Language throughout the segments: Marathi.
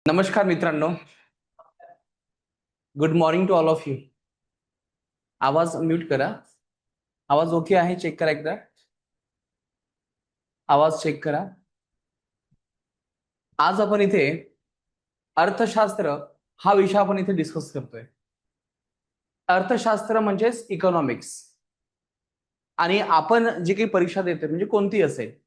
नमस्कार मित्रांनो. Good morning to all of you. आवाज म्यूट करा. आवाज ओके आहे? चेक करा एकदा. आवाज चेक करा. आज आपण इथे अर्थशास्त्र हा विषय आपण इथे डिस्कस करतोय. अर्थशास्त्र म्हणजेच इकॉनॉमिक्स. आणि आपण जी काही परीक्षा देतोय म्हणजे कोणती असेल,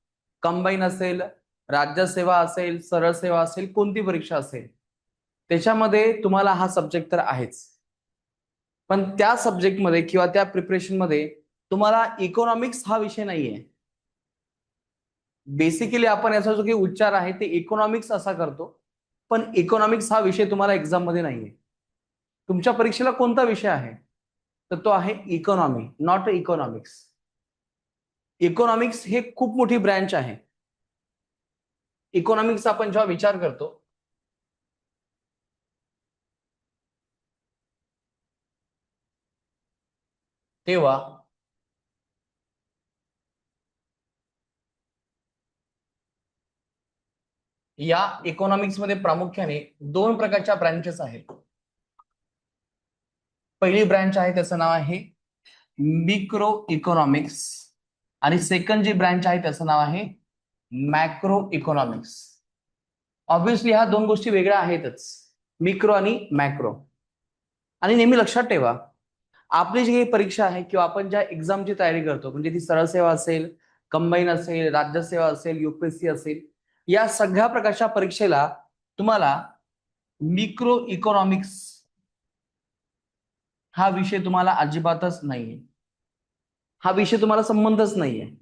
कंबाईन असेल, राज्यसेवा असेल, सरळ सेवा असेल, कोणती परीक्षा असेल, त्याच्यामध्ये तुम्हाला हा सब्जेक्ट तर आहेच. पण त्या सब्जेक्टमध्ये किंवा त्या प्रिपरेशनमध्ये तुम्हाला इकॉनॉमिक्स हा विषय नाहीये. बेसिकली आपण याचा जो काही उच्चार आहे ते इकॉनॉमिक्स असा करतो, पण इकॉनॉमिक्स हा विषय तुम्हाला एक्झाम मध्ये नाहीये. तुमच्या परीक्षेला कोणता विषय आहे? तर तो आहे इकॉनॉमी, नॉट इकॉनॉमिक्स. इकॉनॉमिक्स हे खूप मोठी ब्रँच आहे. इकॉनॉमिक्स आपण जेव्हा विचार करतो तेव्हा या इकॉनॉमिक्स मध्ये प्रामुख्याने दोन प्रकारच्या ब्रँचेस आहेत. पहिली ब्रँच आहे त्याचं नाव आहे मिक्रो इकॉनॉमिक्स आणि सेकंड जी ब्रँच आहे त्याचं नाव आहे मॅक्रो इकॉनॉमिक्स. ऑब्व्हियसली ह्या दोन गोष्टी वेगळ्या आहेतच, मिक्रो आणि मॅक्रो. आणि नेहमी लक्षात ठेवा, आपली जी काही परीक्षा आहे किंवा आपण ज्या एक्झामची तयारी करतो, म्हणजे ती सरळ सेवा असेल, कंबाईन असेल, राज्यसेवा असेल, युपीएससी असेल, या सगळ्या प्रकारच्या परीक्षेला तुम्हाला मिक्रो इकॉनॉमिक्स हा विषय तुम्हाला अजिबातच नाहीये. हा विषय तुम्हाला संबंधच नाहीये.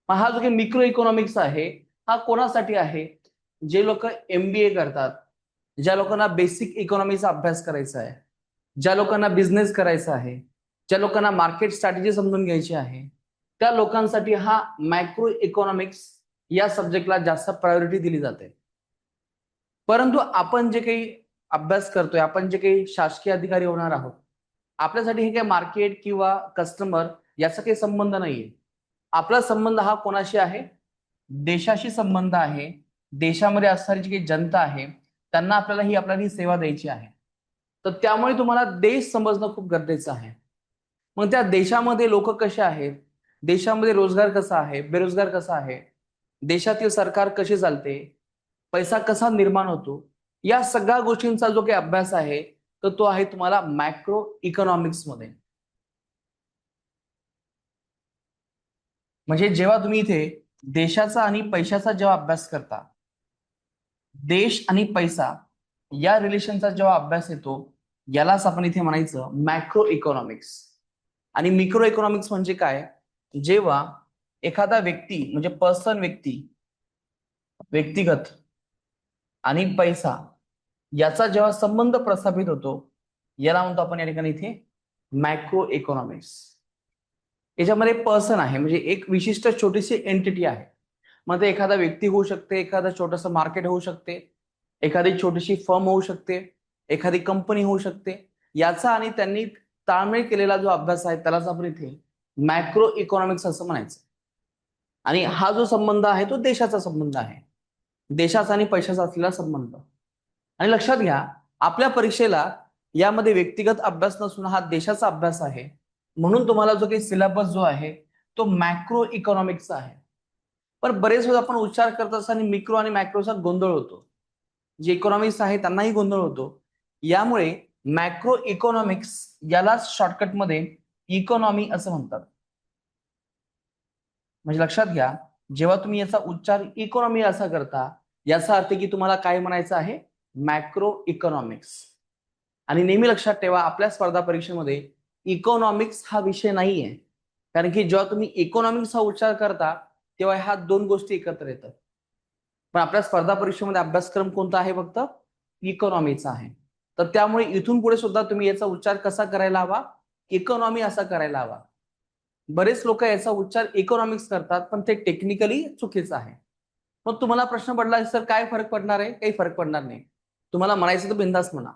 मग हा जो काही मिक्रो इकॉनॉमिक्स आहे हा कोणासाठी आहे? जे लोक एमबीए करतात, ज्या लोकांना बेसिक इकॉनॉमीचा अभ्यास करायचा आहे, ज्या लोकांना बिझनेस करायचा आहे, ज्या लोकांना मार्केट स्ट्रॅटेजी समजून घ्यायची आहे, त्या लोकांसाठी हा मॅक्रो इकॉनॉमिक्स या सब्जेक्टला जास्त प्रायोरिटी दिली जाते. परंतु आपण जे काही अभ्यास करतोय, आपण जे काही शासकीय अधिकारी होणार आहोत, आपल्यासाठी हे काही मार्केट किंवा कस्टमर याचा काही संबंध नाहीये. आपला संबंध हा कोणाशी आहे? देशाशी संबंध आहे. देशामध्ये असणारी जी काही जनता आहे त्यांना आपल्याला ही सेवा द्यायची आहे. तर त्यामुळे तुम्हाला देश समजणं खूप गरजेचं आहे. मग त्या देशामध्ये लोक कसे आहेत, देशामध्ये रोजगार कसा आहे, बेरोजगार कसा आहे, देशातील सरकार कसे चालते, पैसा कसा निर्माण होतो, या सगळ्या गोष्टींचा जो काही अभ्यास आहे तर तो आहे तुम्हाला मॅक्रो इकॉनॉमिक्स मध्ये. म्हणजे जेव्हा तुम्ही इथे देशाचा आणि पैशाचा जेव्हा अभ्यास करता, देश आणि पैसा या रिलेशनचा जेव्हा अभ्यास येतो, यालाच आपण इथे म्हणायचं मॅक्रो इकॉनॉमिक्स. आणि मिक्रो इकॉनॉमिक्स म्हणजे काय? जेव्हा एखादा व्यक्ती म्हणजे पर्सन, व्यक्तिगत आणि पैसा याचा जेव्हा संबंध प्रस्थापित होतो, याला म्हणतो आपण या ठिकाणी इथे मॅक्रो इकॉनॉमिक्स. याच्यामध्ये पर्सन आहे म्हणजे एक विशिष्ट छोटीशी एंटिटी आहे. मग ते एखादा व्यक्ती होऊ शकते, एखादं छोटंसं मार्केट होऊ शकते, एखादी छोटीशी फर्म होऊ शकते, एखादी कंपनी होऊ शकते. याचा आणि त्यांनी ताळमेळ केलेला जो अभ्यास आहे त्यालाच आपण इथे मॅक्रो इकॉनॉमिक्स असं म्हणायचं. आणि हा जो संबंध आहे तो देशाचा संबंध आहे, देशाचा आणि पैशाचा असलेला संबंध. आणि लक्षात घ्या, आपल्या परीक्षेला यामध्ये व्यक्तिगत अभ्यास नसून हा देशाचा अभ्यास आहे. म्हणून तुम्हाला जो काही सिलेबस जो आहे तो मॅक्रो इकॉनॉमिक्सचा आहे. पण बरेच वेळा आपण उच्चार करत असताना मिक्रो आणि मॅक्रोचा गोंधळ होतो. जे इकॉनॉमिक्स आहे त्यांनाही गोंधळ होतो. यामुळे मॅक्रो इकॉनॉमिक्स यालाच शॉर्टकटमध्ये इकॉनॉमी असं म्हणतात. म्हणजे लक्षात घ्या, जेव्हा तुम्ही याचा उच्चार इकॉनॉमी असा करता, याचा अर्थ की तुम्हाला काय म्हणायचं आहे? Macro economics. आणि नेहमी लक्षात ठेवा, आपल्या स्पर्धा परीक्षेमध्ये इकॉनॉमिक्स हा विषय नाहीये. कारण की जेव्हा तुम्ही इकॉनॉमिक्स हा उच्चार करता तेव्हा ह्या दोन गोष्टी एकत्र येतात. पण आपल्या स्पर्धा परीक्षेमध्ये अभ्यासक्रम कोणता आहे? फक्त इकॉनॉमीचा आहे. तर त्यामुळे इथून पुढे सुद्धा तुम्ही याचा उच्चार कसा करायला हवा? इकॉनॉमी असा करायला हवा. बरेच लोक याचा उच्चार इकॉनॉमिक्स करतात पण ते टेक्निकली चुकीचं आहे. मग तुम्हाला प्रश्न पडला, सर काय फरक पडणार आहे? काही फरक पडणार नाही. तुम्हाला म्हणायचं तर बिंदास म्हणा,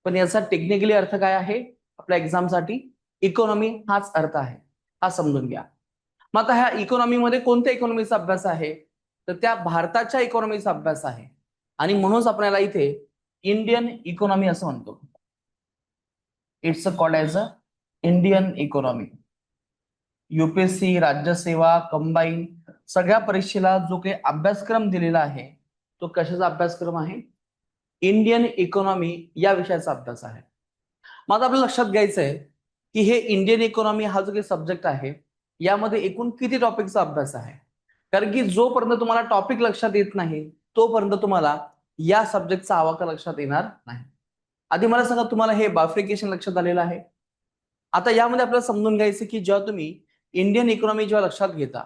पण याचा टेक्निकली अर्थ काय आहे? आपल्या एक्झामसाठी इकॉनॉमी हाच अर्थ आहे, हा समजून घ्या. मग आता ह्या इकॉनॉमीमध्ये कोणत्या इकॉनॉमीचा अभ्यास आहे? तर त्या भारताच्या इकॉनॉमीचा अभ्यास आहे. आणि म्हणूनच आपल्याला इथे इंडियन इकॉनॉमी असं म्हणतो. It's called as a Indian economy. UPSC, राज्यसेवा, कंबाईन सगळ्या परीक्षेला जो काही अभ्यासक्रम दिलेला आहे तो कशाचा अभ्यासक्रम आहे? इंडियन इकॉनॉमी या विषयाचा अभ्यास आहे. मग आता आपल्याला लक्षात घ्यायचं आहे की हे इंडियन इकॉनॉमी हा जो काही सब्जेक्ट आहे यामध्ये एकूण किती टॉपिकचा अभ्यास आहे. कारण की जोपर्यंत तुम्हाला टॉपिक लक्षात येत नाही तोपर्यंत तुम्हाला या सब्जेक्टचा आवाका लक्षात येणार नाही. आधी मला सांगा, तुम्हाला हे बायफिकेशन लक्षात आलेलं आहे? आता यामध्ये आपल्याला समजून घ्यायचं की जेव्हा तुम्ही इंडियन इकॉनॉमी जेव्हा लक्षात घेता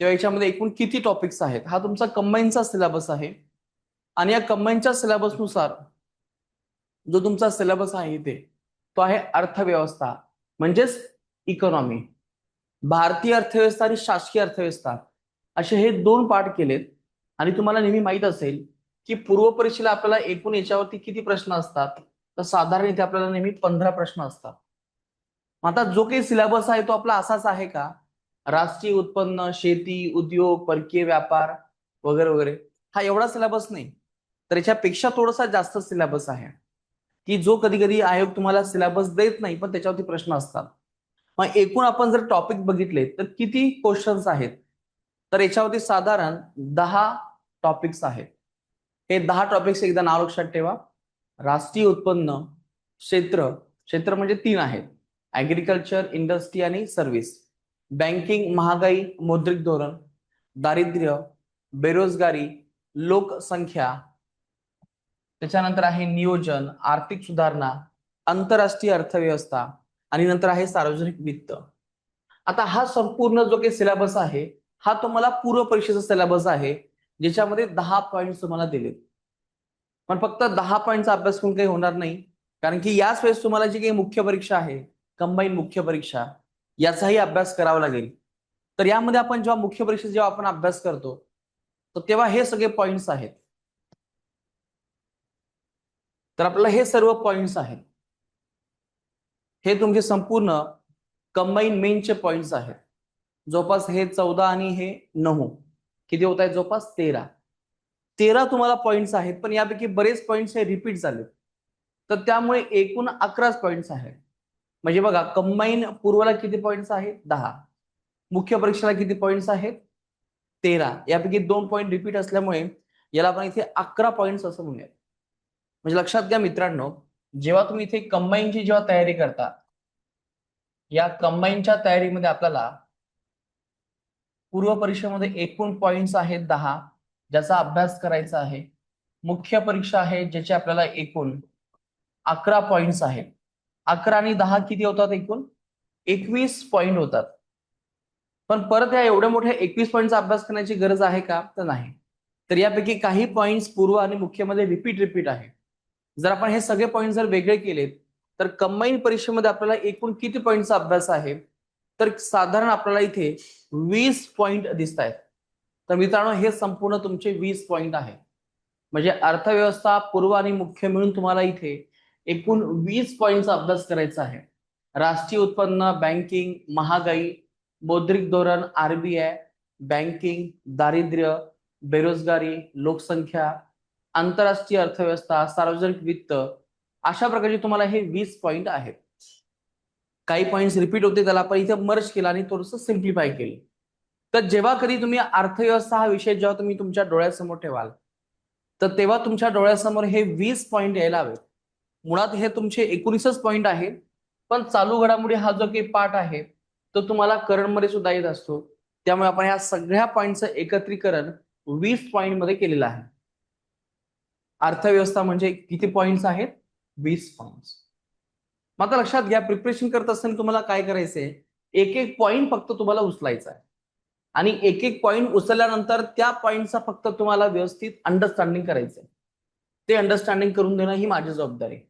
तेव्हा याच्यामध्ये एकूण किती टॉपिक्स आहेत. हा तुमचा कंबाईनचा सिलेबस आहे आणि या कंबाईनच्या सिलेबसनुसार जो तुमचा सिलेबस आहे इथे तो आहे अर्थव्यवस्था म्हणजेच इकॉनॉमी. भारतीय अर्थव्यवस्था आणि शासकीय अर्थव्यवस्था असे हे दोन पार्ट केलेत. आणि तुम्हाला नेहमी माहित असेल की पूर्व परीक्षेला आपल्याला एकूण याच्यावरती किती प्रश्न असतात, तर साधारण इथे आपल्याला नेहमी 15 प्रश्न असतात. आता जो काही सिलेबस आहे तो आपला असाच आहे का? राष्ट्रीय उत्पन्न, शेती, उद्योग, परकीय व्यापार वगैरे वगैरे हा एवढा सिलेबस नाही, तर याच्यापेक्षा थोडासा जास्त सिलेबस आहे की जो कधी कधी आयोग तुम्हाला सिलेबस देत नाही पण त्याच्यावरती प्रश्न असतात. मग एकूण आपण जर टॉपिक बघितले तर किती क्वेश्चन्स आहेत, तर याच्यावरती साधारण 10 टॉपिक्स आहेत. हे 10 टॉपिक्स एकदा नाव लक्षात ठेवा. राष्ट्रीय उत्पन्न, क्षेत्र, क्षेत्र म्हणजे 3 आहेत, ऍग्रिकल्चर, इंडस्ट्री आणि सर्व्हिस, बँकिंग, महागाई, मौद्रिक धोरण, दारिद्र्य, बेरोजगारी, लोकसंख्या, त्याच्यानंतर आहे नियोजन, आर्थिक सुधारणा, आंतरराष्ट्रीय अर्थव्यवस्था आणि नंतर आहे सार्वजनिक वित्त. आता हा संपूर्ण जो काही सिलेबस आहे हा तुम्हाला पूर्व परीक्षेचा सिलेबस आहे ज्याच्यामध्ये 10 पॉईंट तुम्हाला दिलेत. पण फक्त 10 पॉईंटचा अभ्यास करून काही होणार नाही, कारण की याच वेळेस तुम्हाला जी काही मुख्य परीक्षा आहे, कंबाईन मुख्य परीक्षा, याचाही अभ्यास करावा लागेल. तर यामध्ये आपण जेव्हा मुख्य परीक्षा जेव्हा आपण अभ्यास करतो तर तेव्हा हे सगळे पॉइंट्स आहेत. तर आपल्याला हे सर्व पॉइंट्स आहेत, हे तुमचे संपूर्ण कंबाईन मेनचे पॉइंट्स आहेत. जवळपास हे 14 आणि हे 9 किती होत आहेत? जवळपास 13 तुम्हाला पॉइंट्स आहेत. पण यापैकी बरेच पॉइंट्स हे रिपीट झाले, तर त्यामुळे एकूण 11 पॉइंट्स आहेत. म्हणजे बघा, कंबाईन पूर्वला किती पॉइंट्स आहेत? 10. मुख्य परीक्षेला किती पॉइंट्स आहेत? 13. यापैकी 2 पॉइंट रिपीट असल्यामुळे याला आपण इथे 11 पॉइंट्स असं म्हणूयात. म्हणजे लक्षात घ्या मित्रांनो, जेव्हा तुम्ही इथे कंबाईनची जेव्हा तयारी करता, या कंबाईनच्या तयारीमध्ये आपल्याला पूर्व परीक्षेमध्ये एकूण पॉइंट्स आहेत 10 ज्याचा अभ्यास करायचा आहे. मुख्य परीक्षा आहे ज्याचे आपल्याला एकूण 11 पॉइंट्स आहेत. 11 आणि 10 किती होतात? एकूण 21 पॉइंट होतात. पण परत या एवढ्या मोठ्या 21 पॉईंटचा अभ्यास करण्याची गरज आहे का? तर नाही. तर यापैकी काही पॉइंट्स पूर्व आणि मुख्यमध्ये रिपीट आहे. जर आपण हे सगळे पॉइंट जर वेगळे केलेत तर कंबाईन परीक्षेमध्ये आपल्याला एकूण किती पॉईंटचा अभ्यास आहे? तर साधारण आपल्याला इथे 20 पॉइंट दिसत आहेत. तर मित्रांनो, हे संपूर्ण तुमचे 20 पॉइंट आहे. म्हणजे अर्थव्यवस्था पूर्व आणि मुख्य मिळून तुम्हाला इथे एकूण 20 पॉइंटचा अभ्यास करायचा आहे. राष्ट्रीय उत्पन्न, बँकिंग, महागाई, मौद्रिक धोरण, आरबीआय, बँकिंग, दारिद्र्य, बेरोजगारी, लोकसंख्या, आंतरराष्ट्रीय अर्थव्यवस्था, सार्वजनिक वित्त, अशा प्रकारचे तुम्हाला हे 20 पॉइंट आहेत. काही पॉइंट्स रिपीट होते, त्याला आपण इथे मर्ज केला आणि थोडंसं सिम्प्लिफाय केलं. तर जेव्हा कधी तुम्ही अर्थव्यवस्था हा विषय जेव्हा तुम्ही तुमच्या डोळ्यासमोर ठेवाल तर तेव्हा तुमच्या डोळ्यासमोर हे 20 पॉइंट यायला हवेत. मुळात हे तुमचे 19च पॉइंट आहे, पण चालू घडामोडी हा जो काही पार्ट आहे तो तुम्हाला करंटमध्ये सुद्धा येत असतो. त्यामुळे आपण ह्या सगळ्या पॉइंटचं एकत्रीकरण 20 पॉइंट मध्ये केलेलं आहे. अर्थव्यवस्था म्हणजे किती पॉइंट्स आहेत? 20 पॉइंट्स. मग आता लक्षात घ्या, प्रिपरेशन करत असताना तुम्हाला काय करायचंय, एक एक पॉइंट फक्त तुम्हाला उचलायचा आहे आणि एक एक पॉइंट उचलल्यानंतर त्या पॉइंटचा फक्त तुम्हाला व्यवस्थित अंडरस्टँडिंग करायचंय. ते अंडरस्टँडिंग करून देणं ही माझी जबाबदारी आहे.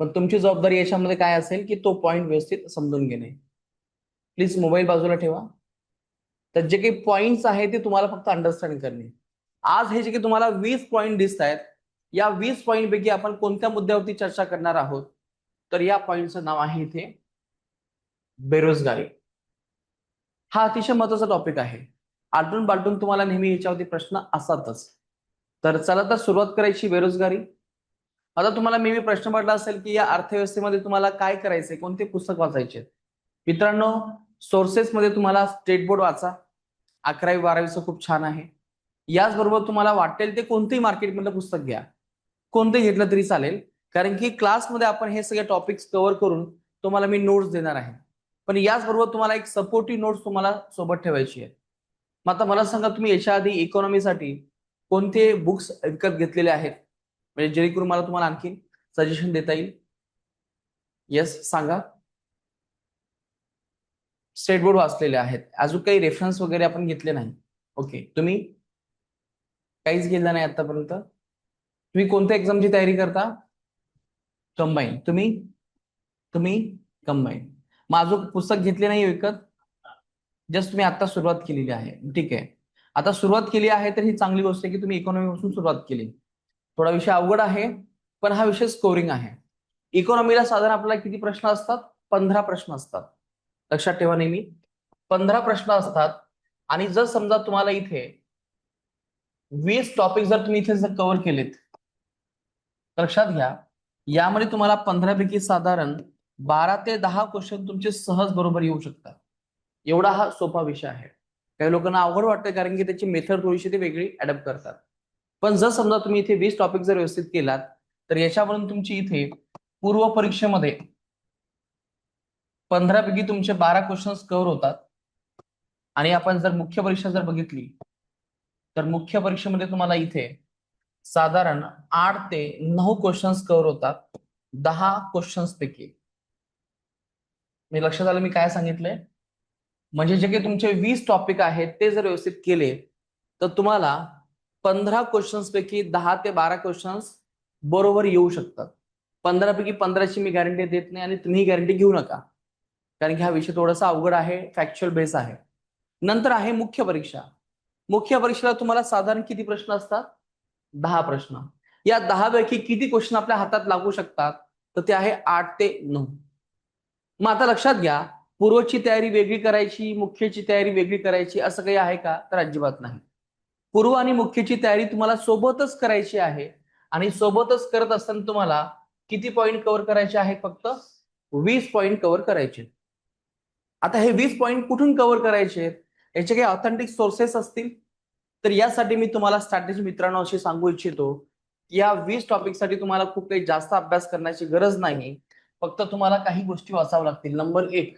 पण तुमची जबाबदारी याच्यामध्ये काय असेल की तो पॉइंट व्यवस्थित समजून घेणे. प्लीज मोबाईल बाजूला ठेवा. तर जे काही पॉइंट्स आहेत ते तुम्हाला फक्त अंडरस्टँड करणे. आज हे जे काही तुम्हाला 20 पॉइंट दिसत आहेत, या 20 पॉइंट पैकी आपण कोणत्या मुद्द्यावरती चर्चा करणार आहोत? तर या पॉइंटचं नाव आहे इथे बेरोजगारी. हा अतिशय महत्वाचा टॉपिक आहे. आलटून पालटून तुम्हाला नेहमी याच्यावरती प्रश्न असतातच. तर चला तर सुरुवात करायची. बेरोजगारी. आता तुम्हाला मी प्रश्न पडला असेल की या अर्थव्यवस्थेमध्ये तुम्हाला काय करायचंय, कोणते पुस्तक वाचायचे. मित्रांनो, सोर्सेसमध्ये तुम्हाला स्टेट बोर्ड वाचा, 11वी-12वीचं खूप छान आहे. याचबरोबर तुम्हाला वाटेल ते कोणतेही मार्केटमधलं पुस्तक घ्या, कोणते घेतलं तरी चालेल, कारण की क्लासमध्ये आपण हे सगळे टॉपिक्स कव्हर करून तुम्हाला मी नोट्स देणार आहे. पण याचबरोबर तुम्हाला एक सपोर्टिव्ह नोट्स तुम्हाला सोबत ठेवायची आहे. मग आता मला सांगा, तुम्ही याच्या आधी इकॉनॉमीसाठी कोणते बुक्स विकत घेतलेले आहेत, म्हणजे जेणेकरून मला तुम्हाला आणखी सजेशन देता येईल. येस, सांगा. स्टेट बोर्ड वाचलेले आहेत, अजून काही रेफरन्स वगैरे आपण घेतले नाही. ओके, तुम्ही काहीच गेला नाही आतापर्यंत. तुम्ही कोणत्या एक्झामची तयारी करता? कंबाईन. तुम्ही तुम्ही कंबाईन. माझं पुस्तक घेतले नाही विकत, जस्ट मी आता सुरुवात केलेली आहे. ठीक आहे, आता सुरुवात केली आहे तर ही चांगली गोष्ट आहे की तुम्ही इकॉनॉमी पासून सुरुवात केली. थोडा विषय अवघड आहे, पण हा विषय स्कोरिंग आहे. इकॉनॉमीला साधारण आपल्याला किती प्रश्न असतात? 15 प्रश्न असतात. लक्षात ठेवा नेहमी, 15 प्रश्न असतात. आणि जर समजा तुम्हाला इथे 20 टॉपिक जर तुम्ही इथे जर कव्हर केलेत, लक्षात घ्या, यामध्ये तुम्हाला 15 पैकी साधारण 12 ते 10 क्वेश्चन तुमचे सहज बरोबर येऊ शकतात. एवढा हा सोपा विषय आहे. काही लोकांना अवघड वाटतं कारण की त्याची मेथड थोडीशी ते वेगळी अडॅप्ट करतात. पण जर समजा तुम्ही इथे 20 टॉपिक जर व्यवस्थित केलात, तर याच्यावरून तुमची इथे पूर्व परीक्षेमध्ये 15 पैकी तुमचे 12 क्वेश्चन्स कव्हर होतात. आणि आपण जर मुख्य परीक्षा जर बघितली, तर मुख्य परीक्षेमध्ये तुम्हाला इथे साधारण 8 ते 9 क्वेश्चन्स कव्हर होतात 10 क्वेश्चन्स पैकी. मी लक्षात आलं मी काय सांगितलंय? म्हणजे जे काही तुमचे 20 टॉपिक आहेत ते जर व्यवस्थित केले, तर तुम्हाला 15 क्वेश्चन्स पैकी 10 ते 12 क्वेश्चन्स बरोबर येऊ शकतात. 15 पैकी 15ची मी गॅरंटी देत नाही आणि तुम्ही गॅरंटी घेऊ नका, कारण की हा विषय थोडासा अवघड आहे, फॅक्च्युअल बेस आहे. नंतर आहे मुख्य परीक्षा. मुख्य परीक्षेला तुम्हाला साधारण किती प्रश्न असतात? 10 प्रश्न. या 10 पैकी किती क्वेश्चन आपल्या हातात लागू शकतात? तर ते आहे 8 ते 9. मग आता लक्षात घ्या, पूर्वची तयारी वेगळी करायची, मुख्यची तयारी वेगळी करायची, असं काही आहे का? तर अजिबात नाही. पूर्व आणि मुख्यची तयारी तुम्हाला सोबतच करायची आहे. आणि सोबतच करत असताना तुम्हाला किती पॉईंट कव्हर करायचे आहेत? फक्त 20 पॉईंट कव्हर करायचे. आता हे 20 पॉईंट कुठून कव्हर करायचे? याचे काही ऑथेंटिक सोर्सेस असतील, तर यासाठी मी तुम्हाला स्ट्रॅटेजी मित्रांनो अशी सांगू इच्छितो, या 20 टॉपिकसाठी तुम्हाला खूप काही जास्त अभ्यास करण्याची गरज नाही. फक्त तुम्हाला काही गोष्टी वाचाव्या लागतील. नंबर 1,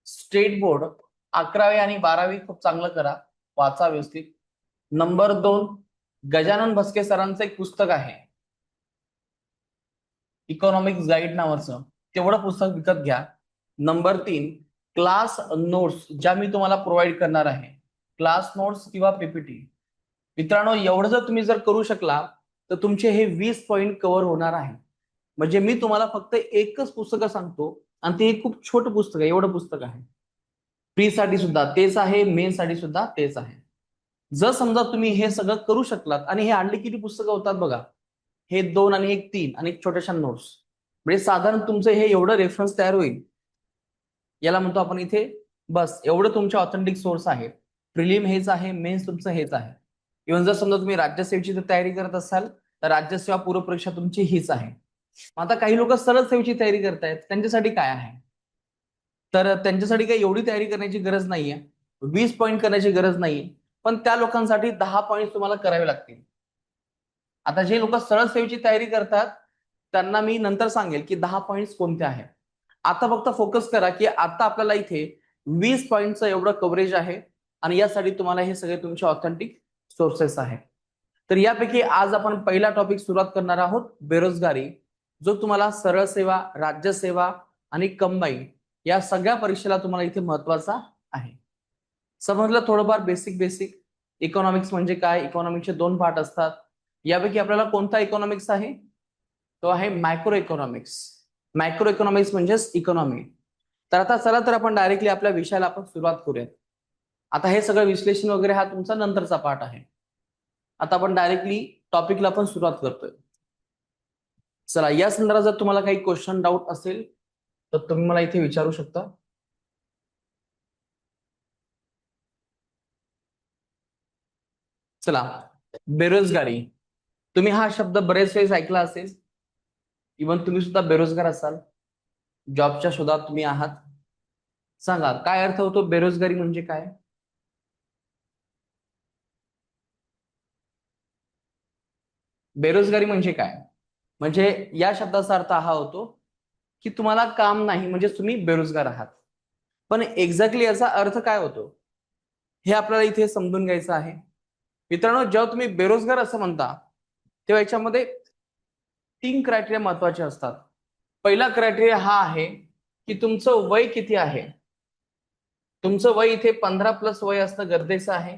स्टेट बोर्ड 11वी आणि 12वी खूप चांगलं करा, वाचा व्यवस्थित. नंबर 2, गजानन भस्के सरांचं एक पुस्तक आहे, इकॉनॉमिक्स गाईड नावाचं, तेवढं पुस्तक विकत घ्या. नंबर 3, क्लास नोट्स ज्या मी तुम्हाला प्रोव्हाइड करणार आहे, क्लास नोट्स किंवा पीपीटी. मित्रांनो, एवढं जर तुम्ही जर करू शकला, तर तुमचे हे 20 पॉईंट कव्हर होणार आहे. म्हणजे मी तुम्हाला फक्त एकच पुस्तक सांगतो, आणि ते खूप छोटं पुस्तक आहे, एवढं पुस्तक आहे. प्री साठी सुद्धा तेच आहे, मेन साठी सुद्धा तेच आहे. जर समजा तुम्ही हे सगळं करू शकलात, आणि हे आणली किती पुस्तकं होतात बघा, हे 2 आणि एक 3 आणि एक छोट्याशा नोट्स, म्हणजे साधारण तुमचं हे एवढं रेफरन्स तयार होईल. याला म्हणतो आपण इथे बस, एवढं तुमचे ऑथेंटिक सोर्स आहे. प्रिलिम हेच आहे, मेन्स तुमचं हेच आहे. इव्हन जर समजा तुम्ही राज्यसेवेची तयारी करत असाल, तर राज्यसेवा पूर्व परीक्षा तुमची हीच आहे. आता काही लोक सरळ सेवेची तयारी करतायत, त्यांच्यासाठी काय आहे? तर त्यांच्यासाठी काही एवढी तयारी करण्याची गरज नाहीये, 20 पॉईंट करण्याची गरज नाहीये, पण त्या लोकांसाठी 10 पॉईंट तुम्हाला करावे लागतील. आता जे लोक सरळ सेवेची तयारी करतात, त्यांना मी नंतर सांगेल की 10 पॉईंट्स कोणते आहेत. आता फक्त फोकस करा की आता आपल्याला इथे 20 पॉईंटचं एवढं कव्हरेज आहे, आणि यासाठी तुम्हाला हे सगळे तुमचे ऑथेंटिक सोर्सेस आहेत. तर यापैकी आज आपण पहिला टॉपिक सुरुवात करणार आहोत, बेरोजगारी, जो तुम्हाला सरळ सेवा, राज्यसेवा आणि कंबाईन या सगळ्या परीक्षेला तुम्हाला इथे महत्वाचा आहे. समजलं थोडंफार बेसिक बेसिक? इकॉनॉमिक्स म्हणजे काय, इकॉनॉमिक्सचे 2 पार्ट असतात. यापैकी आपल्याला कोणता इकॉनॉमिक्स आहे? तो आहे मायक्रो इकॉनॉमिक्स. मायक्रो इकॉनॉमिक्स म्हणजेच इकॉनॉमी. तर आता चला तर आपण डायरेक्टली आपल्या विषयाला आपण सुरुवात करूयात. आता हे सगळं विश्लेषण वगैरे हा तुमचा नंतरचा पार्ट आहे. आता आपण डायरेक्टली टॉपिकला आपण सुरुवात करतोय. चला, या संदर्भात जर तुम्हाला काही क्वेश्चन डाऊट असेल, तर तुम्ही मला इथे विचारू शकता. चला, बेरोजगारी. तुम्ही हा शब्द बरेच वेळेस ऐकला असेल. इव्हन तुम्ही सुद्धा बेरोजगार असाल, जॉबच्या शोधात तुम्ही आहात. सांगा काय अर्थ होतो बेरोजगारी म्हणजे काय? बेरोजगारी म्हणजे काय? म्हणजे या शब्दाचा अर्थ हा होतो की तुम्हाला काम नाही, म्हणजे तुम्ही बेरोजगार आहात. पण एक्झॅक्टली याचा अर्थ काय होतो हे आपल्याला इथे समजून घ्यायचं आहे. मित्रांनो, जेव्हा तुम्ही बेरोजगार असं म्हणता तेव्हा याच्यामध्ये 3 क्रायटेरिया महत्वाचे असतात. पहिला क्रायटेरिया हा आहे की तुमचं वय किती आहे. तुमचं वय इथे 15 प्लस वय असणं गरजेचं आहे.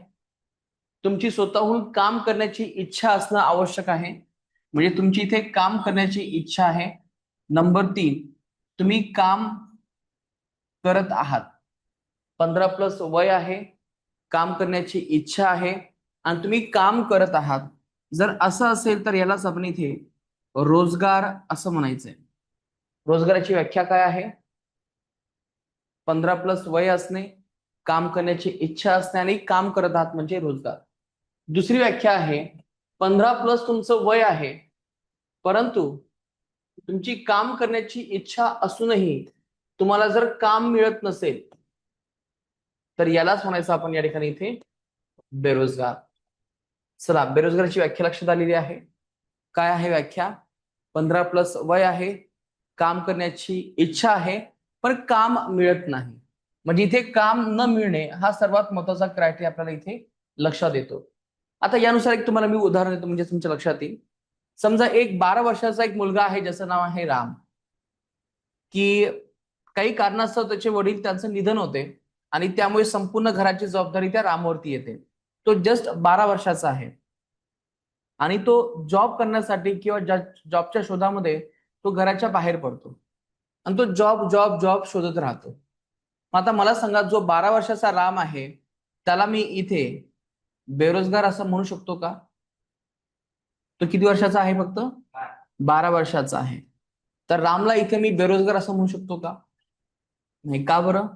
तुमची स्वतःहून काम करण्याची इच्छा असणं आवश्यक आहे. म्हणजे तुमची इथे काम करण्याची इच्छा आहे. नंबर 3, तुम्ही काम करत आहात. 15 प्लस वय आहे, काम करण्याची इच्छा आहे आणि तुम्ही काम करत आहात. जर असं असेल तर यालाच आपण इथे रोजगार असं म्हणायचंय. रोजगाराची व्याख्या काय आहे? 15 प्लस वय असणे, काम करण्याची इच्छा असणे आणि काम करत आहात म्हणजे रोजगार. दुसरी व्याख्या आहे 15 प्लस तुमचं वय आहे, परंतु तुमची काम करण्याची इच्छा असूनही तुम्हाला जर काम मिळत नसेल तर यालाच म्हणायचं आपण या ठिकाणी इथे बेरोजगार. चला, बेरोजगाराची व्याख्या लक्षात आलेली आहे. काय आहे व्याख्या? 15 प्लस वय आहे, काम करण्याची इच्छा आहे, पण काम मिळत नाही. म्हणजे इथे काम न मिळणे हा सर्वात महत्वाचा क्रायटेरिया आपल्याला इथे लक्षात येतो. आता यानुसार एक तुम्हाला मी उदाहरण देतो म्हणजे तुमच्या लक्षात येईल. समजा एक 12 वर्षाचा एक मुलगा आहे ज्याचं नाव आहे राम, की काही कारणास्तव त्याचे वडील त्यांचं निधन होते आणि त्यामुळे संपूर्ण घराची जबाबदारी त्या रामवरती येते. तो जस्ट 12 वर्षाचा आहे आणि तो जॉब करण्यासाठी किंवा जॉबच्या शोधामध्ये तो घराच्या बाहेर पडतो आणि तो जॉब जॉब जॉब शोधत राहतो. मग आता मला सांगा, जो 12 वर्षाचा राम आहे त्याला मी इथे बेरोजगार असं म्हणू शकतो का? तो किती वर्षाचा आहे? फक्त 12 वर्षाचा आहे. तर रामला इथे मी बेरोजगार असं म्हणू शकतो का? नाही. का बरं?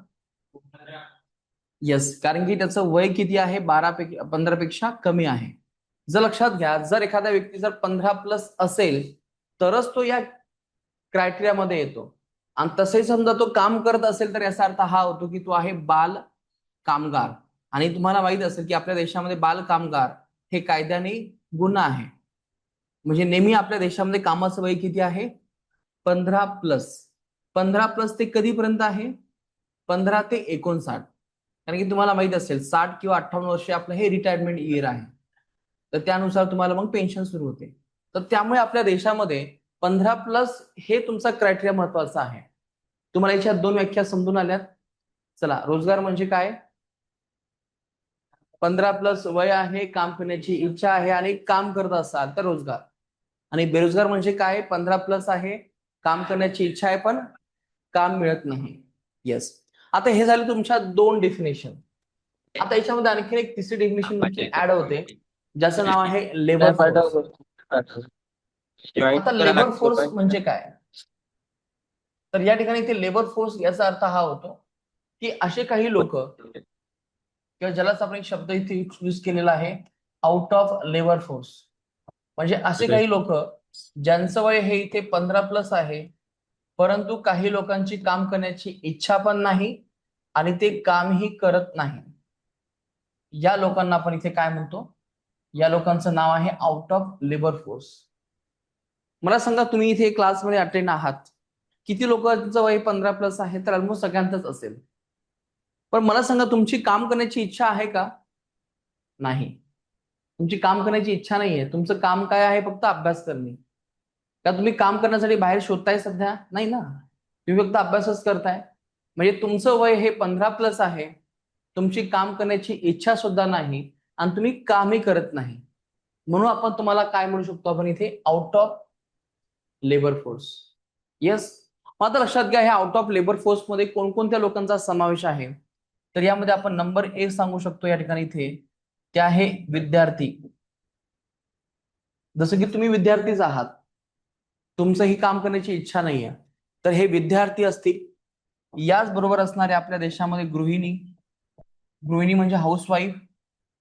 येस, कारण की त्याचं वय किती आहे? 15 पेक्षा कमी आहे. जर लक्षात घ्या, जर एखादा व्यक्ती जर 15 प्लस असेल तरच तो या क्रायटेरियामध्ये येतो. आणि तसे समजा तो काम करत असेल तर याचा अर्थ हा होतो की तो आहे बाल कामगार. आणि तुम्हाला माहित असेल की आपल्या देशामध्ये बाल कामगार हे कायद्याने गुन्हा आहे. म्हणजे नेहमी आपल्या देशामध्ये कामाचं वय किती आहे? 15 प्लस. 15 प्लस ते कधीपर्यंत आहे? 15 ते 59. कारण की तुम्हाला माहित असेल 60 किंवा 58 वर्षे आपलं हे रिटायरमेंट इयर आहे. तर त्यानुसार तुम्हाला मग पेन्शन सुरू होते. तर त्यामुळे आपल्या देशामध्ये 15 प्लस हे तुमचा क्रायटेरिया महत्वाचा आहे. तुम्हाला याच्या 2 व्याख्या समजून आल्यात. चला, रोजगार म्हणजे काय? 15 प्लस वय आहे, काम करण्याची इच्छा आहे आणि काम करत असाल तर रोजगार. आणि बेरोजगार म्हणजे काय? 15 प्लस आहे, काम करण्याची इच्छा आहे पण काम मिळत नाही. येस. आता हे झाले तुमच्या 2 डेफिनेशन. आता याच्यामध्ये आणखी एक तिसरी डेफिनेशन तुमची ऍड होते, ज्याचं नाव आहे लेबर फोर्स. आता लेबर फोर्स म्हणजे काय? तर या ठिकाणी इथे लेबर फोर्स याचा अर्थ हा होतो की असे काही लोक, किंवा ज्यालाच आपण एक शब्द इथे यूज केलेला आहे, आउट ऑफ लेबर फोर्स. म्हणजे असे काही लोक ज्यांचं वय हे इथे 15 प्लस आहे, परंतु काही लोकांची काम करण्याची इच्छा पण नाही आणि ते कामही करत नाही. या लोकांना आपण इथे काय म्हणतो? या लोकांचं नाव आहे आउट ऑफ लेबर फोर्स. मला सांगा, तुम्ही इथे क्लासमध्ये अटेंड आहात, किती लोकांचं वय 15 प्लस आहे? तर ऑलमोस्ट सगळ्यांचंच असेल. पण मला सांगा, तुमची काम करण्याची इच्छा आहे का? नाही. तुमची काम करण्याची इच्छा नाहीये. तुमचं काम काय आहे? फक्त अभ्यास करणे. का तुम्ही काम करण्यासाठी बाहेर शोधताय सध्या? नाही ना. तुम्ही फक्त अभ्यासच करताय. म्हणजे तुमचं वय हे 15 प्लस आहे, तुमची काम करण्याची इच्छा सुद्धा नाही आणि तुम्ही कामही करत नाही. म्हणून आपण तुम्हाला काय म्हणू शकतो? आपण इथे out of labour force. Yes. आता लक्षात घ्या, ह्या आउट ऑफ लेबर फोर्स मध्ये कोणकोणत्या लोकांचा समावेश आहे. तर यामध्ये आपण नंबर 1 सांगू शकतो या ठिकाणी इथे, ते आहे विद्यार्थी. जसं की तुम्ही विद्यार्थीच आहात, तुमचंही काम करण्याची इच्छा नाहीये, तर हे विद्यार्थी असतील. याच बरोबर असणारे आपल्या देशामध्ये गृहिणी. गृहिणी म्हणजे हाऊसवाईफ,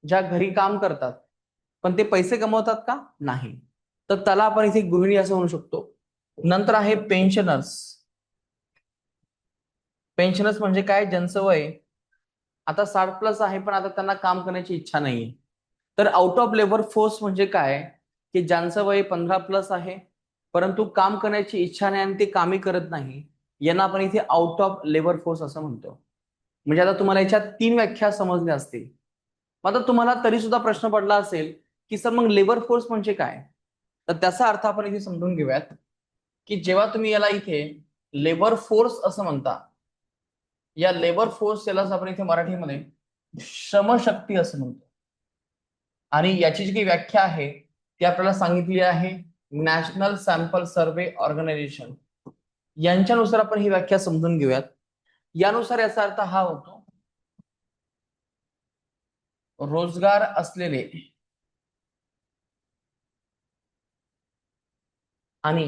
ज्या घरी काम करतात पण ते पैसे कमवतात का? नाही. तर त्याला आपण इथे गृहिणी असं म्हणू शकतो. नंतर आहे पेन्शनर्स. पेन्शनर्स म्हणजे काय, ज्यांचं वय आता 60+ आहे पण आता त्यांना काम करण्याची इच्छा नाहीये. तर आउट ऑफ लेबर फोर्स म्हणजे काय, की ज्यांचं वय 15+ आहे परंतु काम करण्याची इच्छा नाही आणि ते कामही करत नाही, यांना आपण इथे आउट ऑफ लेबर फोर्स असं म्हणतो. म्हणजे आता तुम्हाला याच्यात 3 व्याख्या समजल्या असतील. आता तुम्हाला तरी सुद्धा प्रश्न पडला असेल की सर मग लेबर फोर्स म्हणजे काय. तर त्याचा अर्थ आपण इथे समजून घेऊयात, की जेव्हा तुम्ही याला इथे लेबर फोर्स असं म्हणता, या लेबर फोर्स यालाच आपण इथे मराठीमध्ये श्रमशक्ती असं म्हणतो. आणि याची जी काही व्याख्या आहे ती आपल्याला सांगितली आहे नॅशनल सॅम्पल सर्व्हे ऑर्गनायझेशन यांच्यानुसार. आपण ही व्याख्या समजून घेऊयात. यानुसार याचा अर्थ हा होतो, रोजगार असलेले आणि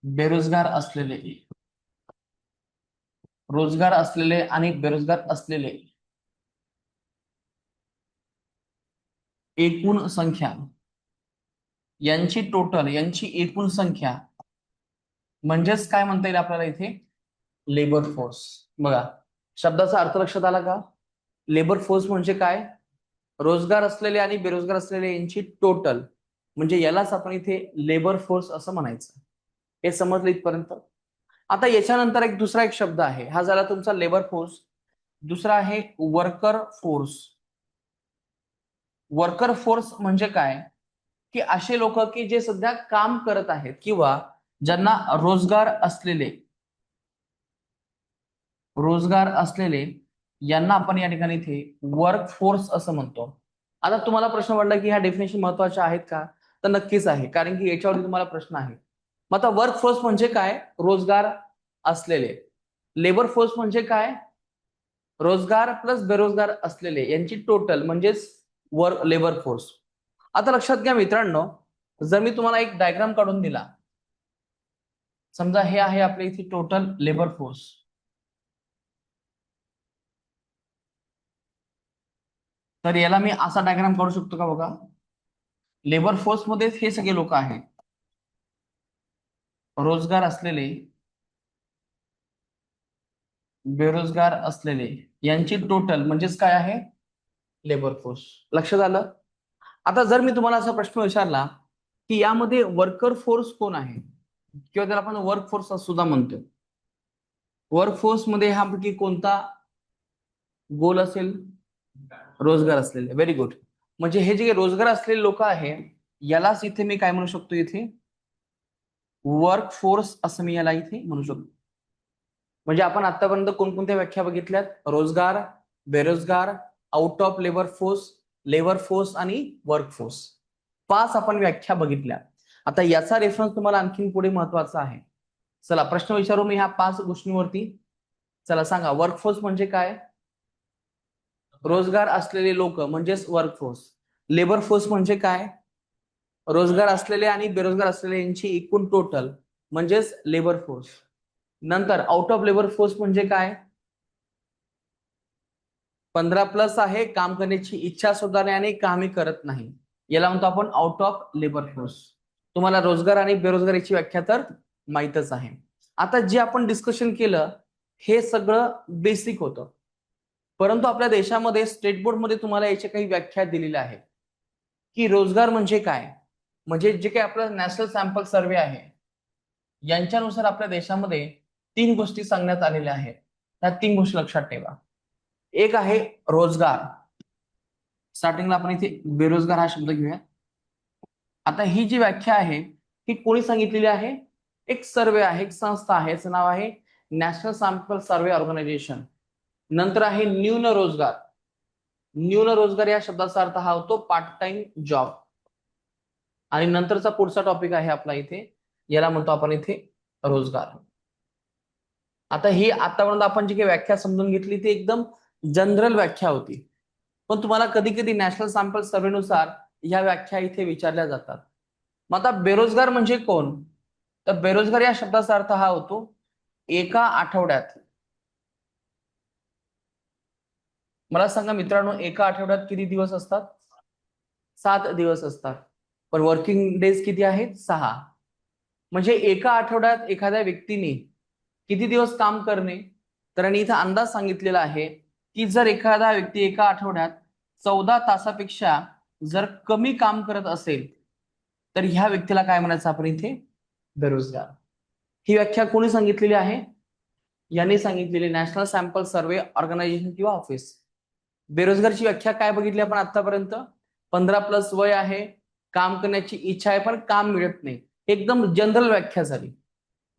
बेरोजगार असलेले, रोजगार असलेले आणि बेरोजगार असलेले एकूण संख्या, यांची टोटल, यांची एकूण संख्या म्हणजेच काय म्हणता येईल आपल्याला इथे लेबर फोर्स. बघा शब्दाचा अर्थ लक्षात आला का. लेबर फोर्स म्हणजे काय, रोजगार असलेले आणि बेरोजगार असलेले यांची टोटल, म्हणजे यालाच आपण इथे लेबर फोर्स असं म्हणायचं. हे समजलं इथपर्यंत. आता याच्यानंतर दुसरा एक शब्द आहे, हा झाला तुमचा लेबर फोर्स. दुसरा आहे वर्कर फोर्स. वर्कर फोर्स म्हणजे काय, की असे लोक की जे सध्या काम करत आहेत किंवा ज्यांना रोजगार असलेले यांना आपण या ठिकाणी इथे वर्क फोर्स असं म्हणतो. आता तुम्हाला प्रश्न पडला की ह्या डेफिनेशन महत्वाच्या आहेत का, तर नक्कीच आहे, कारण की याच्यावरती तुम्हाला प्रश्न आहे. मग आता वर्क फोर्स म्हणजे काय, रोजगार असलेले. लेबर फोर्स म्हणजे काय, रोजगार प्लस बेरोजगार असलेले यांची टोटल म्हणजेच लेबर फोर्स. आता लक्षात घ्या मित्रांनो, जर मी तुम्हाला एक डायग्राम काढून दिला, समजा हे आहे आपल्या इथे टोटल लेबर फोर्स. तर याला मी असा डायग्राम काढू शकतो का बघा. लेबर फोर्स मध्ये हे सगळे लोक आहेत, रोजगार असलेले, बेरोजगार असलेले यांची टोटल म्हणजेच काय आहे लेबर फोर्स. लक्षात आलं. आता जर मी तुम्हाला असा प्रश्न विचारला की यामध्ये वर्कर फोर्स कोण आहे, किंवा त्याला आपण वर्क फोर्स सुद्धा म्हणतो, वर्क फोर्स मध्ये हा पैकी कोणता गोल असेल, रोजगार असलेले. Very good. म्हणजे हे जे रोजगार असलेले लोक आहे यालाच इथे मी काय म्हणू शकतो, इथे वर्क फोर्स असं मी याला इथे म्हणू शकतो. म्हणजे आपण आतापर्यंत कोणकोणत्या व्याख्या बघितल्यात, रोजगार, बेरोजगार, आउट ऑफ लेबर फोर्स आणि वर्क फोर्स. 5 आपण व्याख्या बघितल्या. आता याचा रेफरन्स तुम्हाला आणखीन पुढे महत्वाचा आहे. चला प्रश्न विचारू मी ह्या 5 गोष्टींवरती. चला सांगा, वर्कफोर्स म्हणजे काय, रोजगार असलेले लोक म्हणजेच वर्कफोर्स. लेबर फोर्स म्हणजे काय, रोजगार असलेले आणि बेरोजगार असलेले यांची एकूण टोटल म्हणजेच लेबर फोर्स. नंतर आउट ऑफ लेबर फोर्स म्हणजे काय, 15+ आहे, काम करण्याची इच्छा सुद्धा नाही आणि कामही करत नाही, याला म्हणतो आपण आउट ऑफ लेबर फोर्स. तुम्हाला रोजगार आणि बेरोजगारीची व्याख्या तर माहितच आहे. आता जे आपण डिस्कशन केलं हे सगळं बेसिक होतं, परंतु आपल्या देशामध्ये स्टेट बोर्ड मध्ये तुम्हाला याच्या काही व्याख्या दिलेल्या आहेत की रोजगार म्हणजे काय. म्हणजे जे काही आपलं नॅशनल सॅम्पल सर्व्हे आहे यांच्यानुसार आपल्या देशामध्ये 3 गोष्टी सांगण्यात आलेल्या आहेत. त्या 3 गोष्टी लक्षात ठेवा. एक आहे रोजगार. स्टार्टिंगला आपण इथे बेरोजगार हा शब्द घेऊया. आता ही जी व्याख्या आहे ही कोणी सांगितलेली आहे, एक सर्वे आहे, एक संस्था आहे, याचं नाव आहे नॅशनल सॅम्पल सर्व्हे ऑर्गनायझेशन. नंतर आहे न्यून रोजगार. न्यून रोजगार या शब्दाचा अर्थ हा होतो पार्ट टाइम जॉब. आणि नंतरचा पुढचा टॉपिक आहे आपला इथे, याला म्हणतो आपण इथे रोजगार. आता ही आतापर्यंत आपण जी काही व्याख्या समजून घेतली ती एकदम जनरल व्याख्या होती, पण तुम्हाला कधी कधी नॅशनल सॅम्पल सर्व्हेनुसार ह्या व्याख्या इथे विचारल्या जातात. मग आता बेरोजगार म्हणजे कोण, तर बेरोजगार या शब्दाचा अर्थ हा होतो एका आठवड्यात, मला सांगा मित्रांनो, एका आठवड्यात किती दिवस असतात, 7 दिवस असतात, पण वर्किंग डेज किती आहेत? 6. म्हणजे एका आठवड्यात एखाद्या व्यक्तीने किती दिवस काम करणे? तर आणि इथं अंदाज सांगितलेला आहे की जर एखादा व्यक्ती एका आठवड्यात 14 तासापेक्षा जर कमी काम करत असेल तर ह्या व्यक्तीला काय म्हणायचं आपण इथे? बेरोजगार. ही व्याख्या कोणी सांगितलेली आहे? यांनी सांगितलेली नॅशनल सॅम्पल सर्व्हे ऑर्गनायझेशन किंवा ऑफिस. बेरोजगारची व्याख्या काय बघितली आपण आतापर्यंत? 15+ वय आहे, काम करण्याची इच्छा आहे पण काम मिळत नाही. एकदम जनरल व्याख्या झाली.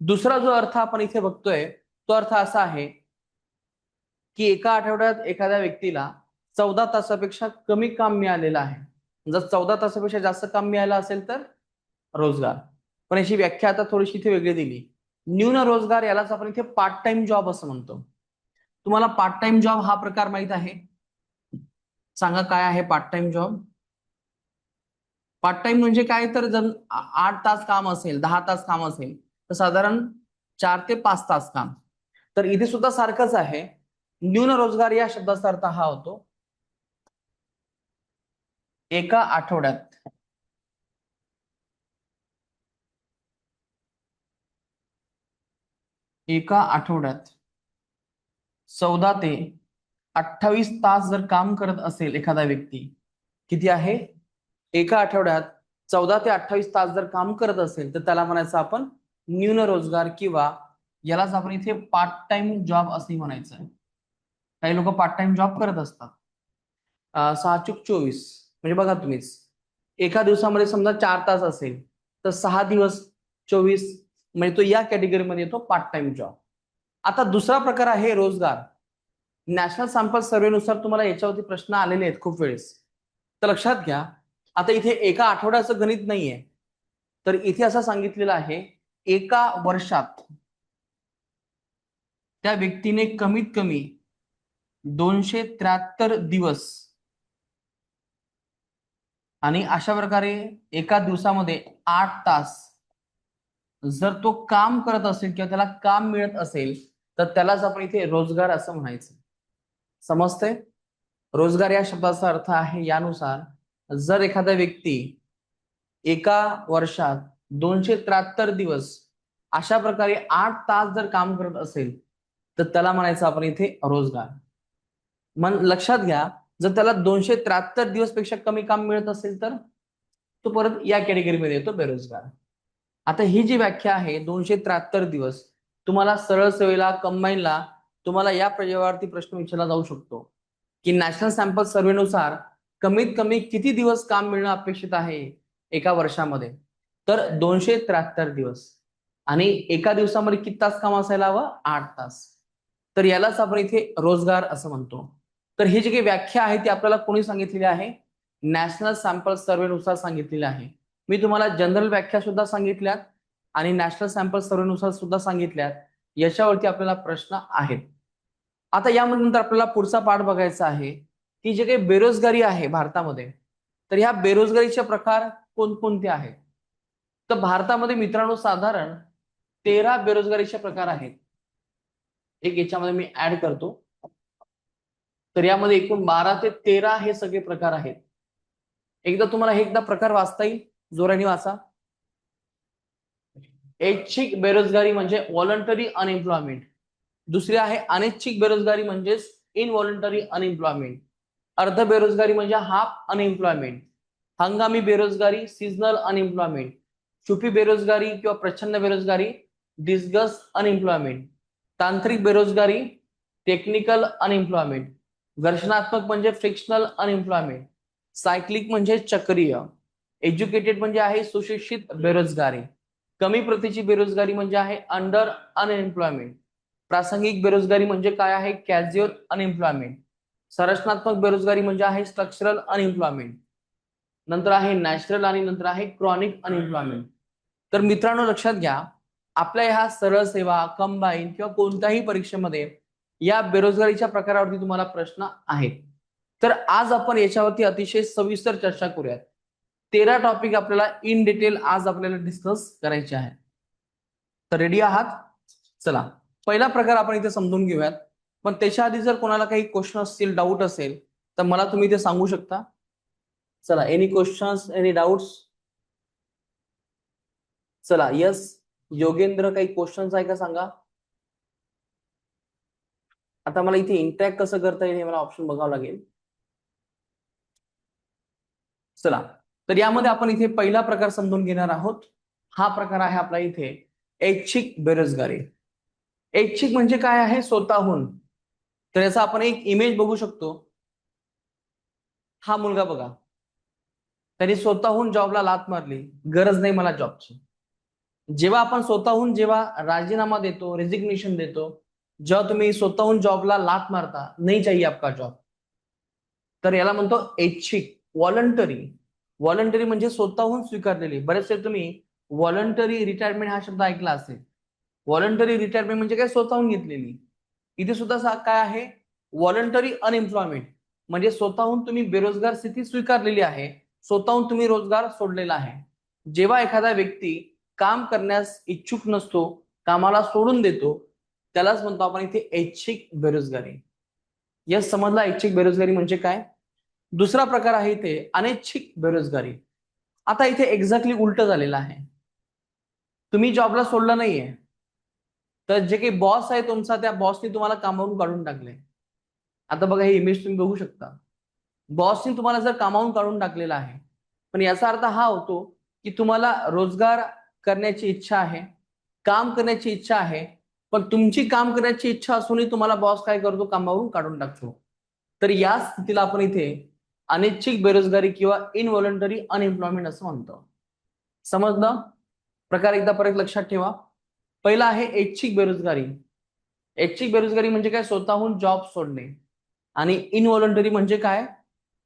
दुसरा जो अर्थ आपण इथे बघतोय तो अर्थ असा आहे की एका आठवड्यात एखाद्या व्यक्तीला 14 तासापेक्षा कमी काम मिळालेलं आहे. जर 14 तासापेक्षा जास्त काम मिळालं असेल तर रोजगार. पण याची व्याख्या आता थोडीशी इथे वेगळी दिली. न्यून रोजगार यालाच आपण इथे पार्ट टाइम जॉब असं म्हणतो. तुम्हाला पार्ट टाइम जॉब हा प्रकार माहित आहे? सांगा काय आहे part time job? Part time म्हणजे काय? तर जर 8 तास काम असेल, 10 तास काम असेल तर साधारण 4 ते 5 तास काम. तर इथे सुद्धा सारखंच आहे. न्यून रोजगार या शब्दाचा अर्थ हा होतो एका आठवड्यात एका आठवड्यात 14 ते 28 तास जर काम करत असेल एखादा व्यक्ती, किती आहे? एका आठवड्यात 14 ते 28 तास जर काम करत असेल तर त्याला म्हणायचं आपण न्यून रोजगार किंवा यालाच आपण इथे पार्ट टाइम जॉब असं म्हणायचं आहे. काही लोक पार्ट टाइम जॉब करत असतात. 6x24 म्हणजे बघा तुम्हीच, एका दिवसामध्ये समजा 4 तास असेल तर 6 दिवस 24 म्हणजे तो या कॅटेगरीमध्ये येतो पार्ट टाइम जॉब. आता दुसरा प्रकार आहे रोजगार. नॅशनल सॅम्पल सर्व्हेनुसार तुम्हाला याच्यावरती प्रश्न आलेले आहेत खूप वेळेस. तर लक्षात घ्या, आता इथे एका आठवड्याचं गणित नाहीये, तर इथे असं सांगितलेलं आहे एका वर्षात त्या व्यक्तीने कमीत कमी 273 दिवस आणि अशा प्रकारे एका दिवसामध्ये 8 तास जर तो काम करत असेल किंवा त्याला काम मिळत असेल तर त्यालाच आपण इथे रोजगार असं म्हणायचं. समजतंय? रोजगार या शब्दाचा अर्थ आहे यानुसार जर एखादा व्यक्ती एका वर्षात 273 दिवस अशा प्रकारे 8 तास जर काम करत असेल तर त्याला म्हणायचं आपण इथे रोजगार. मन लक्षात घ्या, जर त्याला 273 दिवस पेक्षा कमी काम मिळत असेल तर तो परत या कॅटेगरीमध्ये येतो बेरोजगार. आता ही जी व्याख्या आहे 273 दिवस, तुम्हाला सरळ सेवेला कंबाईनला तुम्हाला या प्रयोगावरती प्रश्न विचारला जाऊ शकतो की नॅशनल सॅम्पल सर्व्हेनुसार कमीत कमी किती दिवस काम मिळणं अपेक्षित आहे एका वर्षामध्ये? तर 273 दिवस. आणि एका दिवसामध्ये किती तास काम असायला हवं? 8 तास. तर यालाच आपण इथे रोजगार असं म्हणतो. तर ही जी काही व्याख्या आहे ती आपल्याला कोणी सांगितलेली आहे? नॅशनल सॅम्पल सर्व्हेनुसार सांगितलेली आहे. मी तुम्हाला जनरल व्याख्या सुद्धा सांगितल्यात आणि नॅशनल सॅम्पल सर्व्हेनुसार सुद्धा सांगितल्यात. याच्यावरती आपल्याला प्रश्न आहेत. आता यानंतर आपल्याला पुढचा पाठ बघायचा आहे की जे काही बेरोजगारी आहे भारतामध्ये, तर ह्या बेरोजगारीचे प्रकार कोणकोणते आहेत? तर भारतामध्ये मित्रांनो साधारण 13 बेरोजगारीचे प्रकार आहेत. एक याच्यामध्ये मी ऍड करतो. तर यामध्ये एकूण 12 ते 13 हे सगळे प्रकार आहेत. एकदा तुम्हाला हे एकदा प्रकार वाचता येईल? जोराने वाचा. ऐच्छिक बेरोजगारी म्हणजे व्हॉलंटरी अनएम्प्लॉयमेंट. दुसरी आहे अनैच्छिक बेरोजगारी म्हणजेच इनव्हॉलंटरी अनएम्प्लॉयमेंट. अर्ध बेरोजगारी म्हणजे हाफ अनएम्प्लॉयमेंट. हंगामी बेरोजगारी सीजनल अनएम्प्लॉयमेंट. छुपी बेरोजगारी किंवा प्रच्छन्न बेरोजगारी डिस्गस अनएम्प्लॉयमेंट. तांत्रिक बेरोजगारी टेक्निकल अनएम्प्लॉयमेंट. घर्षणात्मक म्हणजे फ्रिक्शनल अनएम्प्लॉयमेंट. सायक्लिक म्हणजे चक्रीय. एज्युकेटेड म्हणजे आहे सुशिक्षित बेरोजगारी. कमी प्रतीची बेरोजगारी म्हणजे आहे अंडर अनएम्प्लॉयमेंट. प्रासंगिक बेरोजगारी म्हणजे काय आहे? Casual unemployment. संरचनात्मक बेरोजगारी म्हणजे आहे स्ट्रक्चरल अनएम्प्लॉयमेंट. नंतर आहे नॅचरल आणि नंतर आहे क्रॉनिक अनएम्प्लॉयमेंट. तर मित्रांनो लक्षात घ्या, आपल्या ह्या सरळ सेवा कंबाईन किंवा कोणत्याही परीक्षेमध्ये या बेरोजगारीच्या प्रकारावरती तुम्हाला प्रश्न आहेत. तर आज आपण याच्यावरती अतिशय सविस्तर चर्चा करूयात. 13 टॉपिक आपल्याला इन डिटेल आज आपल्याला डिस्कस करायचे आहे. तर रेडी आहात? चला पहिला प्रकार आपण इथे समजून घेऊयात. पण त्याच्या आधी जर कोणाला काही क्वेश्चन असतील, डाऊट असेल तर मला तुम्ही ते सांगू शकता. चला, एनी क्वेश्चन्स, एनी डाऊट्स? चला, यस योगेंद्र, काही क्वेश्चन्स आहे का सांगा. आता मला इथे इंटरॅक्ट कसं करता येईल हे मला ऑप्शन बघावं लागेल. चला, तर यामध्ये आपण इथे पहिला प्रकार समजून घेणार आहोत. हा प्रकार आहे आपला इथे ऐच्छिक बेरोजगारी. ऐच्छिक म्हणजे काय आहे? स्वतःहून. तर याचा आपण एक इमेज बघू शकतो. हा मुलगा बघा, त्यांनी स्वतःहून जॉबला लाथ मारली, गरज नाही मला जॉबची. जेव्हा आपण स्वतःहून जेव्हा राजीनामा देतो, रेजिग्नेशन देतो, जेव्हा तुम्ही स्वतःहून जॉबला लाथ मारता, नाही चाहिए आपका जॉब, तर याला म्हणतो ऐच्छिक, व्हॉलंटरी. व्हॉलंटरी म्हणजे स्वतःहून स्वीकारलेली. बरेचसे तुम्ही व्हॉलंटरी रिटायरमेंट हा शब्द ऐकला असेल. व्हॉलंटरी रिटायरमेंट म्हणजे काय? स्वतःहून घेतलेली. इथे सुद्धा काय आहे? व्हॉलंटरी अनएम्प्लॉयमेंट, म्हणजे स्वतःहून तुम्ही बेरोजगार स्थिती स्वीकारलेली आहे, स्वतःहून तुम्ही रोजगार सोडलेला आहे. जेव्हा एखादा व्यक्ती काम करण्यास इच्छुक नसतो, कामाला सोडून देतो, त्यालाच म्हणतो आपण इथे ऐच्छिक बेरोजगारी. यस, समजला ऐच्छिक बेरोजगारी म्हणजे काय. दुसरा प्रकार आहे इथे अनैच्छिक बेरोजगारी. आता इथे एक्झॅक्टली उलट झालेलं आहे. तुम्ही जॉबला सोडलं नाहीये, तर जे काही बॉस आहे तुमचा, त्या बॉसने तुम्हाला कामावरून काढून टाकले. आता बघा, हे इमेज तुम्ही बघू शकता. बॉसने तुम्हाला जर कामावरून काढून टाकलेला आहे, पण याचा अर्थ हा होतो की तुम्हाला रोजगार करण्याची इच्छा आहे, काम करण्याची इच्छा आहे, पण तुमची काम करण्याची इच्छा असूनही तुम्हाला बॉस काय करतो? कामावरून काढून टाकतो. तर या स्थितीला आपण इथे अनैच्छिक बेरोजगारी किंवा इनव्हॉलंटरी अनएम्प्लॉयमेंट असं म्हणतो. समजलं? प्रकार एकदा परत लक्षात ठेवा. पहिला आहे ऐच्छिक बेरोजगारी. ऐच्छिक बेरोजगारी म्हणजे काय? स्वतःहून जॉब सोडणे. आणि इनव्हॉलंटरी म्हणजे काय?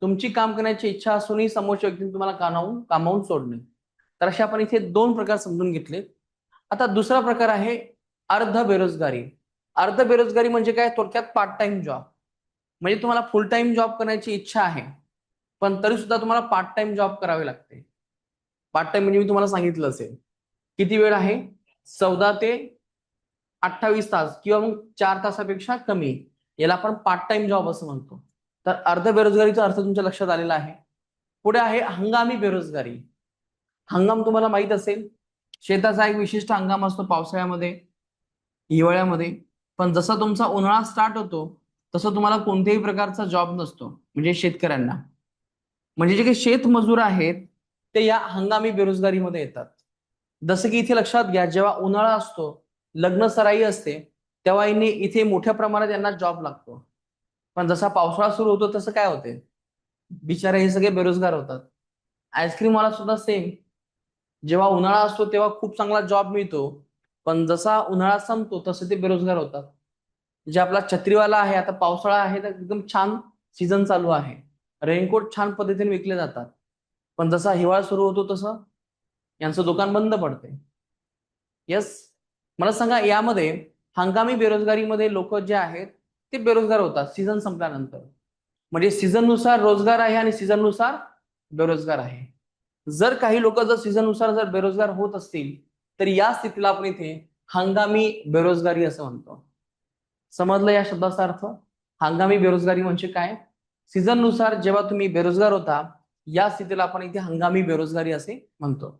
तुमची काम करण्याची इच्छा असूनही समोरच्या व्यक्तीने तुम्हाला कामावून सोडणे. तर असे आपण इथे दोन प्रकार समजून घेतले. आता दुसरा प्रकार आहे अर्ध बेरोजगारी. अर्ध बेरोजगारी म्हणजे काय? थोडक्यात पार्ट टाइम जॉब. म्हणजे तुम्हाला फुल टाइम जॉब करण्याची इच्छा आहे, पण तरी सुद्धा तुम्हाला पार्ट टाइम जॉब करावे लागते. पार्ट टाइम म्हणजे मी तुम्हाला सांगितलं असेल किती वेळ आहे? 14 ते 28 तास किंवा मग 4 तासापेक्षा कमी. याला आपण पार्ट टाइम जॉब असं म्हणतो. तर अर्ध बेरोजगारीचा अर्थ तुमच्या लक्षात आलेला आहे. पुढे आहे हंगामी बेरोजगारी. हंगाम तुम्हाला माहित असेल, शेताचा एक विशिष्ट हंगाम असतो पावसाळ्यामध्ये, हिवाळ्यामध्ये. पण जसा तुमचा उन्हाळा स्टार्ट होतो, तसं तुम्हाला कोणत्याही प्रकारचा जॉब नसतो, म्हणजे शेतकऱ्यांना. म्हणजे जे काही शेतमजूर आहेत ते या हंगामी बेरोजगारीमध्ये येतात. जसं की इथे लक्षात घ्या, जेव्हा उन्हाळा असतो, लग्न सराई असते, तेव्हा इथे मोठ्या प्रमाणात यांना जॉब लागतो. पण जसा पावसाळा सुरू होतो तसं काय होते? बिचारे हे सगळे बेरोजगार होतात. आईस्क्रीम वाला सुद्धा सेम. जेव्हा उन्हाळा असतो तेव्हा खूप चांगला जॉब मिळतो, पण जसा उन्हाळा संपतो तसे ते बेरोजगार होतात. जे आपला छत्रीवाला आहे, आता पावसाळा आहे तर एकदम छान सीझन चालू आहे, रेनकोट छान पद्धतीने विकले जातात, पण जसा हिवाळा सुरू होतो तसं यांचं दुकान बंद पडते. यस, मला सांगा, यामध्ये हंगामी बेरोजगारीमध्ये लोक जे आहेत ते बेरोजगार होतात सीझन संपल्यानंतर. म्हणजे सीझन नुसार रोजगार आहे आणि सीझन नुसार बेरोजगार आहे. जर काही लोक जर सीझन नुसार जर बेरोजगार होत असतील, तर या स्थितीला आपण इथे हंगामी बेरोजगारी असं म्हणतो. समजलं या शब्दाचा अर्थ? हंगामी बेरोजगारी म्हणजे काय? सीझन नुसार जेव्हा तुम्ही बेरोजगार होता, या स्थितीला आपण इथे हंगामी बेरोजगारी असे म्हणतो.